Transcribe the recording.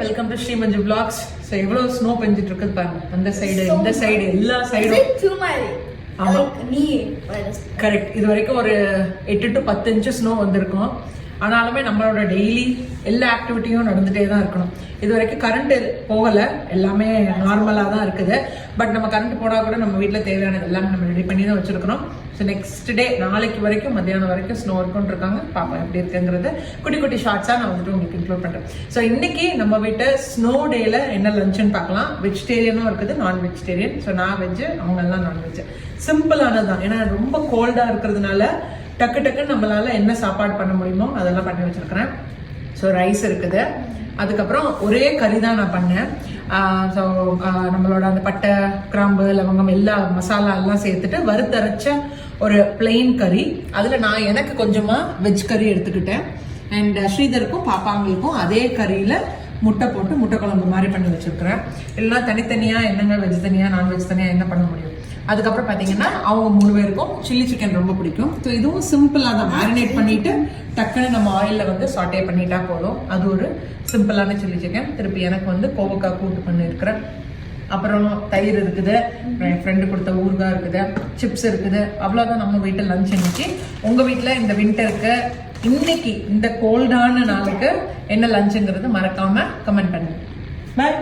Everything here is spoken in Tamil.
Welcome to Sri Manju vlogs. So எவ்வளவு ஸ்னோ பெஞ்சிட்டு இருக்குது பாருங்க. அந்த சைடு இந்த சைடு எல்லா சைடும். ஆமா கரெக்ட். இது வரைக்கும் ஒரு 8 to 10 inches ஸ்னோ வந்திருக்கும். ஆனாலுமே நம்மளோட டெய்லி எல்லா ஆக்டிவிட்டியும் நடந்துட்டே தான் இருக்கணும். இது வரைக்கும் கரண்ட் போகல, எல்லாமே நார்மலா தான் இருக்குது. பட் நம்ம கரண்ட் போனா கூட நம்ம வீட்டில் தேவையானது எல்லாமே நம்ம ரெடி பண்ணி தான் வச்சிருக்கிறோம். ஸோ நெக்ஸ்ட் டே நாளைக்கு வரைக்கும் மத்தியானம் வரைக்கும் ஸ்னோ இருக்குன்னு இருக்காங்க. பாப்பா எப்படி இருக்குங்கிறது குட்டி குட்டி ஷார்ட்ஸா நான் வந்துட்டு உங்களுக்கு இன்க்ளூட் பண்றேன். ஸோ இன்னைக்கு நம்ம வீட்டு ஸ்னோ டேல என்ன லஞ்சுன்னு பார்க்கலாம். வெஜிடேரியனும் இருக்குது, நான் வெஜிடேரியன். ஸோ நான் வெஜ், அவங்க எல்லாம் நான்வெஜ். சிம்பிளானதுதான், ஏன்னா ரொம்ப கோல்டா இருக்கிறதுனால டக்கு டக்குன்னு நம்மளால என்ன சாப்பாடு பண்ண முடியுமோ அதெல்லாம் பண்ணி வச்சிருக்கிறேன். ஸோ ரைஸ் இருக்குது, அதுக்கப்புறம் ஒரே கறி தான் நான் பண்ணேன். ஸோ நம்மளோட அந்த பட்டை கிராம்பு லவங்கம் எல்லா மசாலா எல்லாம் சேர்த்துட்டு வறுத்தரைச்ச ஒரு பிளெயின் கறி. அதில் நான் எனக்கு கொஞ்சமாக வெஜ் கறி எடுத்துக்கிட்டேன். அண்ட் ஸ்ரீதருக்கும் பாப்பாங்களுக்கும் அதே கறியில் முட்டை போட்டு முட்டை குழம்பு மாதிரி பண்ணி வச்சிருக்கிறேன். இல்லைன்னா தனித்தனியாக என்னங்க வெஜ் தனியாக நான்வெஜ் தனியாக என்ன பண்ண முடியும். அதுக்கப்புறம் பார்த்தீங்கன்னா அவங்க 3 பேருக்கும் சில்லி சிக்கன் ரொம்ப பிடிக்கும். ஸோ இதுவும் சிம்பிளாக தான், மேரினேட் பண்ணிட்டு டக்குன்னு நம்ம ஆயிலில் வந்து சாட்டே பண்ணிட்டா போதும். அது ஒரு சிம்பிளான சில்லி சிக்கன். திருப்பி எனக்கு வந்து கோவக்காய் கூட்டு பண்ணியிருக்கிறேன். அப்புறம் தயிர் இருக்குது, என் ஃப்ரெண்டு கொடுத்த ஊறுகாய் இருக்குது, சிப்ஸ் இருக்குது. அவ்வளோதான் நம்ம வீட்டில் லஞ்ச் இன்னைக்கு. உங்கள் வீட்டில் இந்த வின்டருக்கு இன்னைக்கு இந்த கோல்டான நாளுக்கு என்ன லஞ்சுங்கிறது மறக்காம கமெண்ட் பண்ணுங்க. பாய்.